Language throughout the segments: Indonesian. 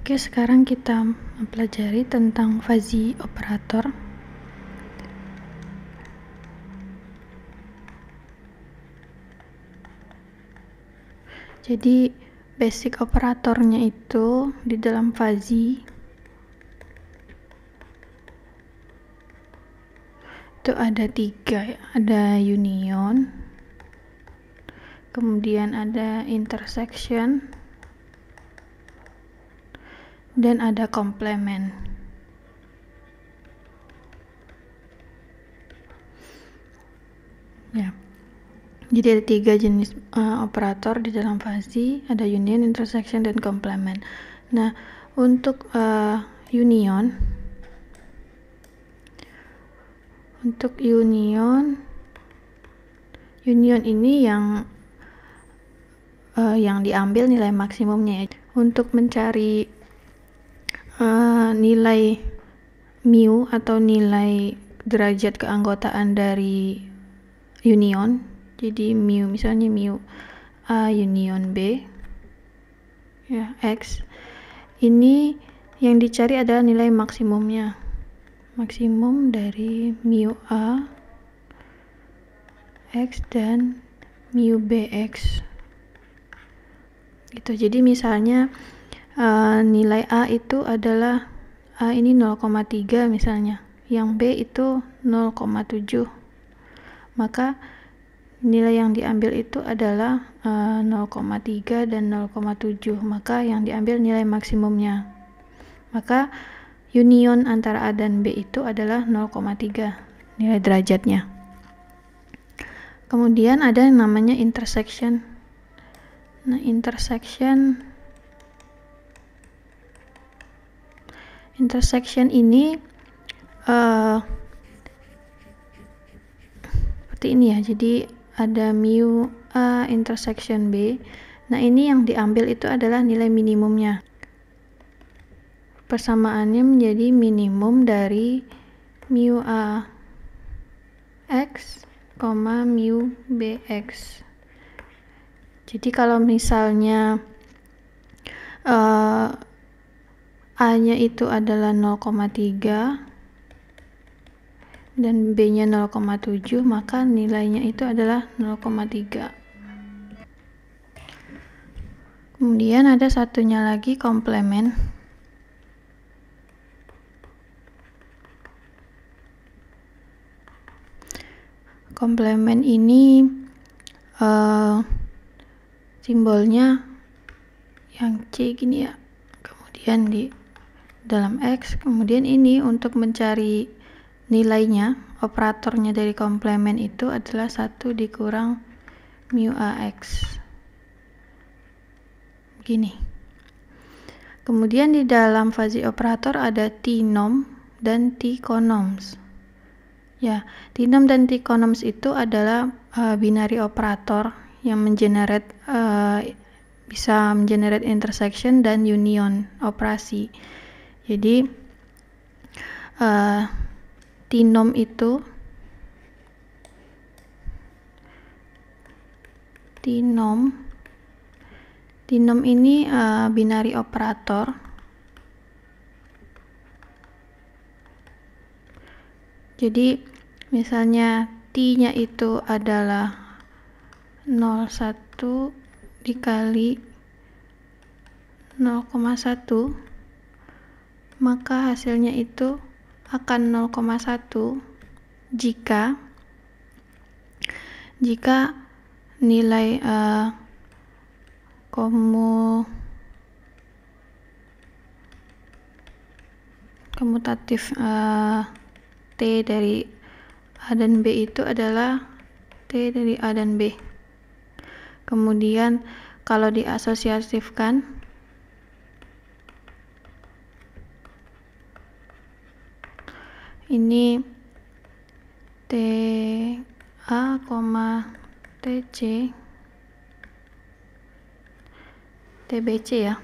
Oke, sekarang kita mempelajari tentang fuzzy operator. Jadi basic operatornya itu di dalam fuzzy itu ada 3 ya. Ada union, kemudian ada intersection, dan ada complement. Ya, jadi ada 3 jenis operator di dalam fuzzy, ada union, intersection, dan complement. Nah, untuk union ini yang diambil nilai maksimumnya. Untuk mencari nilai mu atau nilai derajat keanggotaan dari union, jadi mu, misalnya mu A union B ya, X, ini yang dicari adalah nilai maksimumnya, maksimum dari mu A X dan mu BX gitu. Jadi misalnya nilai A itu adalah A ini 0,3 misalnya, yang B itu 0,7, maka nilai yang diambil itu adalah 0,3 dan 0,7, maka yang diambil nilai maksimumnya. Maka union antara A dan B itu adalah 0,3 nilai derajatnya. Kemudian ada yang namanya intersection. Nah, intersection ini seperti ini ya. Jadi ada mu A intersection B. Nah, ini yang diambil itu adalah nilai minimumnya. Persamaannya menjadi minimum dari mu A X, mu BX. Jadi kalau misalnya A-nya itu adalah 0,3 dan B-nya 0,7, maka nilainya itu adalah 0,3. Kemudian ada satunya lagi, komplement. Komplement ini simbolnya yang C gini ya, kemudian di dalam X, kemudian ini untuk mencari nilainya, operatornya dari komplement itu adalah 1 dikurang mu AX gini. Kemudian di dalam fuzzy operator ada T-norm dan T-connorms ya. T-norm dan T-connorms itu adalah binary operator yang bisa mengenerate intersection dan union operasi. Jadi T-norm ini binary operator. Jadi misalnya T-nya itu adalah 0,1 dikali 0,1, maka hasilnya itu akan 0,1 jika nilai komutatif T dari A dan B itu adalah T dari A dan B. Kemudian kalau diasosiatifkan, ini TA, TC, TBC ya.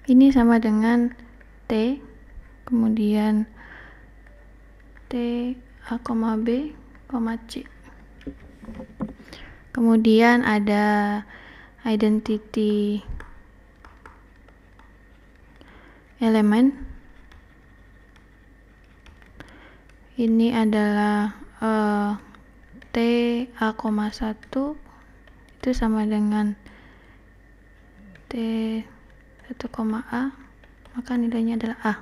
Ini sama dengan T, kemudian T A, B, C. Kemudian ada identity elemen. Ini adalah T A,1 itu sama dengan T 1,A, maka nilainya adalah A.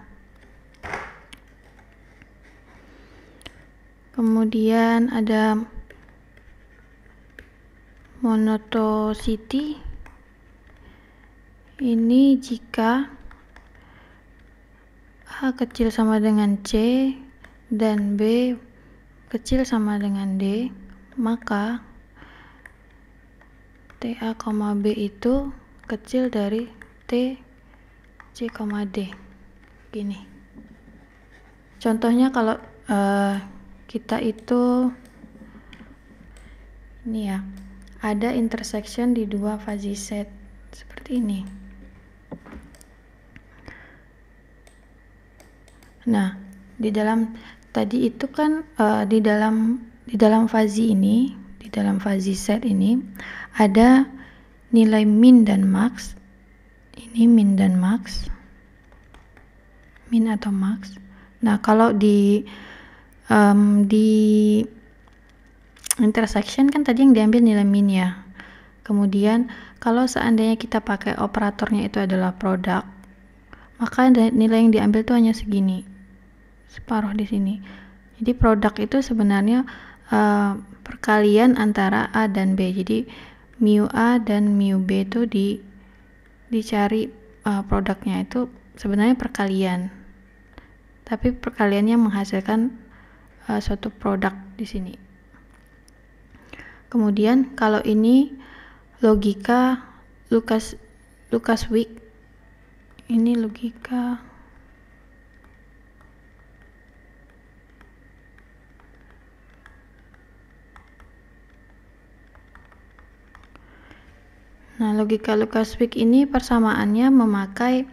Kemudian ada monotonicity. Ini jika A kecil sama dengan C dan B kecil sama dengan D, maka TA, B itu kecil dari T, C, D. Gini. Contohnya kalau kita itu ini ya, ada intersection di dua fuzzy set seperti ini. Nah, di dalam tadi itu kan di dalam fuzzy ini, di dalam fuzzy set ini ada nilai min dan max. Ini min dan max, min atau max. Nah, kalau di intersection kan tadi yang diambil nilai min ya. Kemudian kalau seandainya kita pakai operatornya itu adalah product, maka nilai yang diambil itu hanya segini, separuh di sini. Jadi produk itu sebenarnya perkalian antara A dan B. Jadi mu A dan mu B itu dicari produknya itu sebenarnya perkalian. Tapi perkaliannya menghasilkan suatu produk di sini. Kemudian kalau ini logika Lucas-Wick, ini logika logika Lucas-Wick ini persamaannya memakai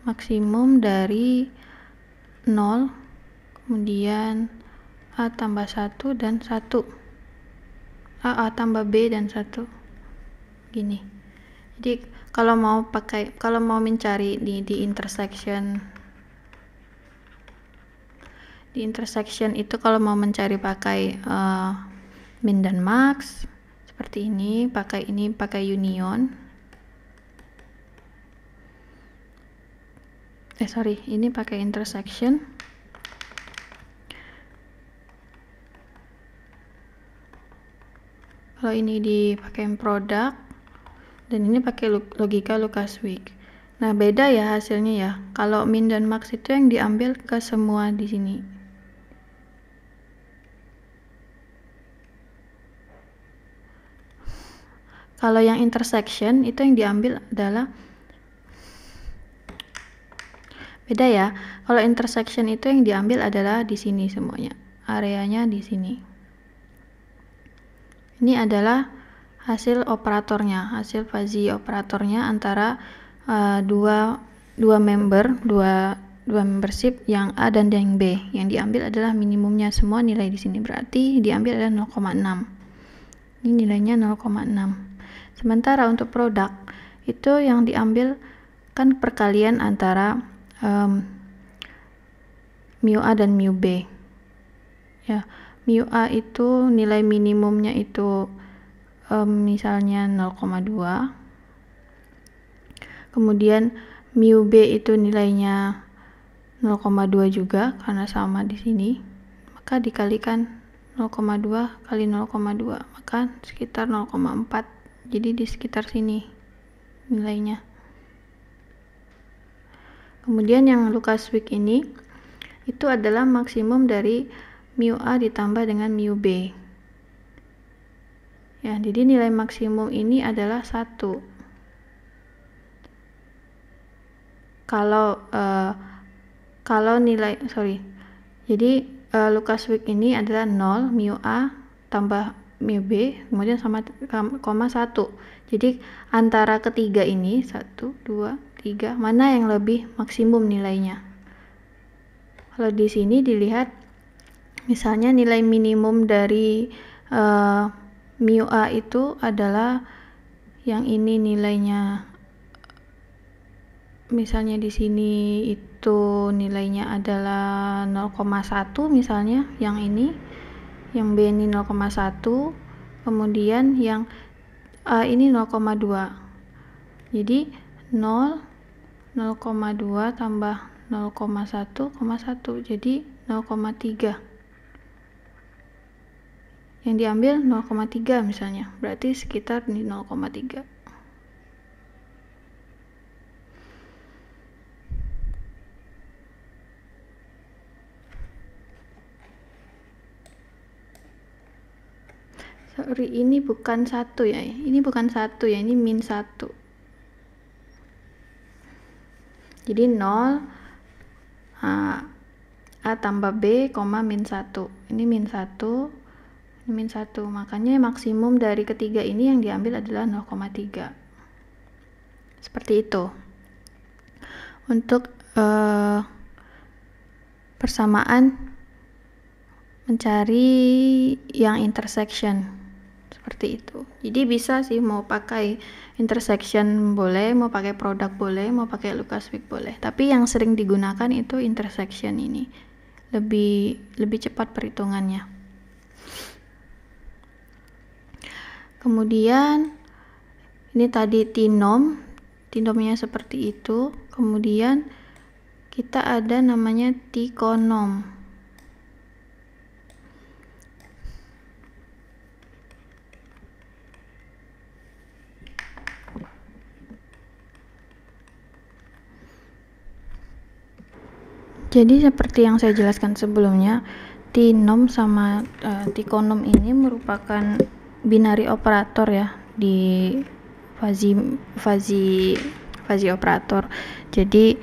maksimum dari 0, kemudian A tambah 1 dan 1, A tambah B dan 1, gini. Jadi kalau mau mencari di intersection itu, kalau mau mencari pakai min dan max seperti ini, pakai union. Ini pakai intersection. Kalau ini dipakai produk dan ini pakai logika Lucas-Wick. Nah, beda ya hasilnya ya. Kalau min dan max itu yang diambil ke semua di sini. Kalau yang intersection itu yang diambil adalah beda ya. Kalau intersection itu yang diambil adalah di sini semuanya. Areanya di sini. Ini adalah hasil operatornya, hasil fuzzy operatornya antara dua membership yang A dan yang B. Yang diambil adalah minimumnya semua nilai di sini. Berarti diambil adalah 0,6. Ini nilainya 0,6. Sementara untuk produk itu yang diambil kan perkalian antara mu A dan mu B. Ya, mu A itu nilai minimumnya itu misalnya 0,2. Kemudian mu B itu nilainya 0,2 juga karena sama di sini. Maka dikalikan 0,2 kali 0,2, maka sekitar 0,4. Jadi di sekitar sini nilainya. Kemudian yang Lucas-Wick ini itu adalah maksimum dari mu A ditambah dengan mu B. Ya, jadi nilai maksimum ini adalah 1. Kalau nilai jadi Lucas-Wick ini adalah 0 mu A tambah mu B kemudian sama 1. Jadi antara ketiga ini 1, 2, 3 mana yang lebih maksimum nilainya? Kalau di sini dilihat Misalnya nilai minimum dari mu A itu adalah yang ini nilainya, misalnya di sini itu nilainya adalah 0,1 misalnya, yang ini, yang B ini 0,1, kemudian yang A ini 0,2. Jadi 0, 0,2 tambah 0,1,1, jadi 0,3. Yang diambil 0,3 misalnya, berarti sekitar di 0,3. Sorry, ini bukan 1 ya, ini bukan 1 ya, ini min 1. Jadi 0 A tambah B, min 1. Ini min 1, ini min 1. Makanya maksimum dari ketiga ini yang diambil adalah 0,3. Seperti itu. Untuk persamaan mencari yang intersection. Seperti itu. Jadi bisa sih, mau pakai intersection boleh, mau pakai produk boleh, mau pakai Lucas-Wilk boleh. Tapi yang sering digunakan itu intersection ini. Lebih cepat perhitungannya. Kemudian ini tadi tinomnya seperti itu. Kemudian kita ada namanya tikonom. Jadi seperti yang saya jelaskan sebelumnya, tinom sama tikonom ini merupakan binary operator ya di fuzzy operator. Jadi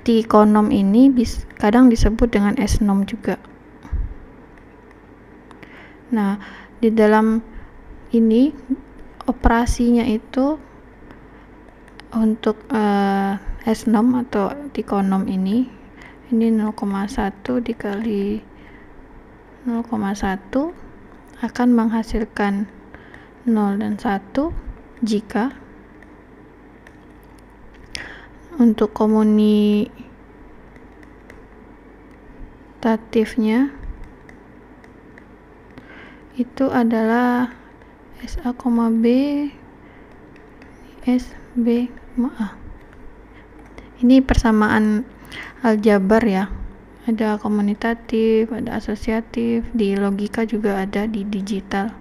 tikonom ini kadang disebut dengan S-nom juga. Nah, di dalam ini operasinya itu untuk S-nom atau tikonom ini 0,1 dikali 0,1 akan menghasilkan 0 dan 1 jika untuk komunitatifnya itu adalah SA, B, S, B, A. Ini persamaan aljabar ya, ada komunitatif, ada asosiatif, di logika juga ada, di digital.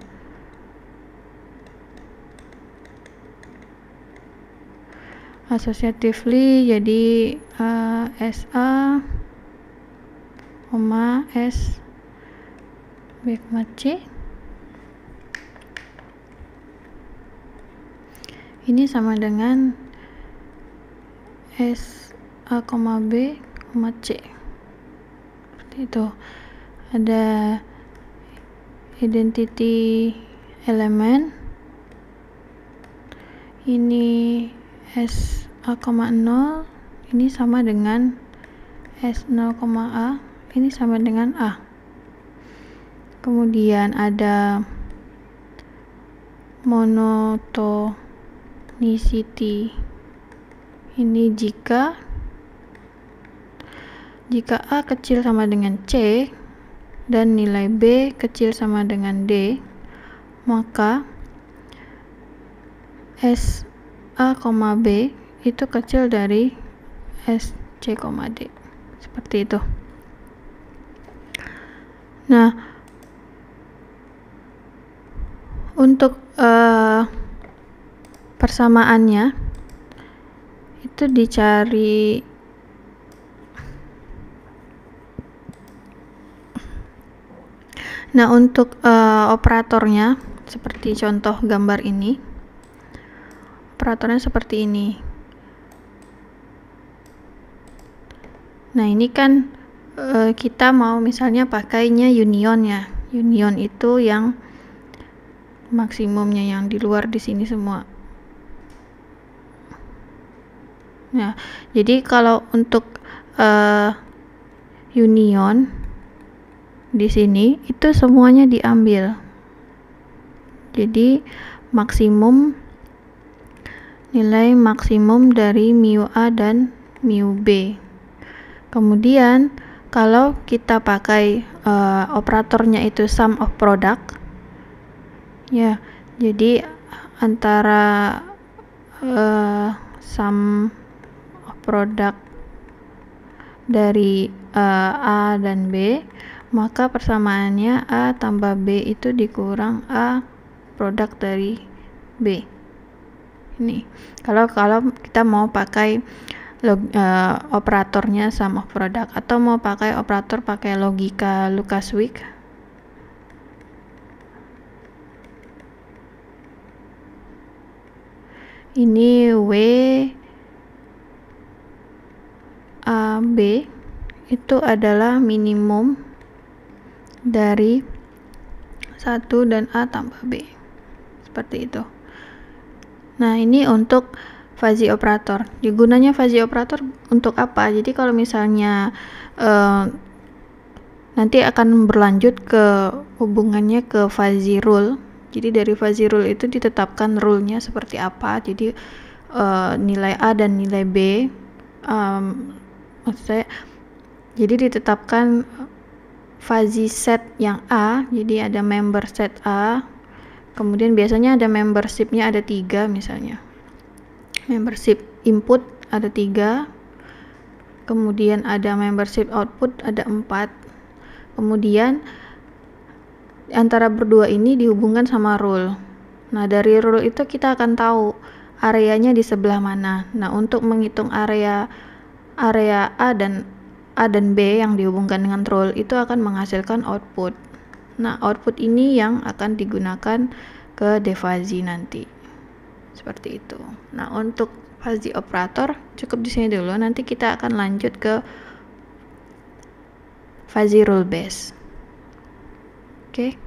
Associatively jadi SA, S, B, C. Ini sama dengan S, A, B, C. Seperti itu. Ada identity elemen. Ini S, A, 0. Ini sama dengan S, 0, A. Ini sama dengan A. Kemudian ada monotonicity. Ini jika A kecil sama dengan C dan nilai B kecil sama dengan D, maka S, A, B itu kecil dari S, C, D. Seperti itu. Nah, untuk persamaannya itu dicari untuk operatornya seperti contoh gambar ini, operatornya seperti ini. Nah, ini kan kita mau misalnya pakainya union ya, union itu yang maksimumnya yang di luar di sini semua. Nah, jadi kalau untuk union di sini itu semuanya diambil. Jadi nilai maksimum dari mu A dan mu B. Kemudian kalau kita pakai operatornya itu sum of product, ya, jadi antara sum of product dari A dan B, maka persamaannya A tambah B itu dikurang A produk dari B. Ini kalau kita mau pakai operatornya sum of product, atau mau pakai operator pakai logika Lucas-Wick. Ini W A B itu adalah minimum dari 1 dan A tambah B, seperti itu. Nah, ini untuk fuzzy operator. Gunanya fuzzy operator untuk apa? Jadi kalau misalnya nanti akan berlanjut ke hubungannya ke fuzzy rule. Jadi dari fuzzy rule itu ditetapkan rule-nya seperti apa. Jadi nilai A dan nilai B, maksud saya, jadi ditetapkan fuzzy set yang A. Jadi ada member set A. Kemudian biasanya ada membership-nya ada 3 misalnya. Membership input ada 3, kemudian ada membership output ada 4, kemudian antara berdua ini dihubungkan sama rule. Nah, dari rule itu kita akan tahu areanya di sebelah mana. Nah, untuk menghitung area A dan B yang dihubungkan dengan rule itu akan menghasilkan output. Nah, output ini yang akan digunakan ke defuzzy nanti. Seperti itu. Nah, untuk fuzzy operator cukup di sini dulu. Nanti kita akan lanjut ke fuzzy rule base. Oke.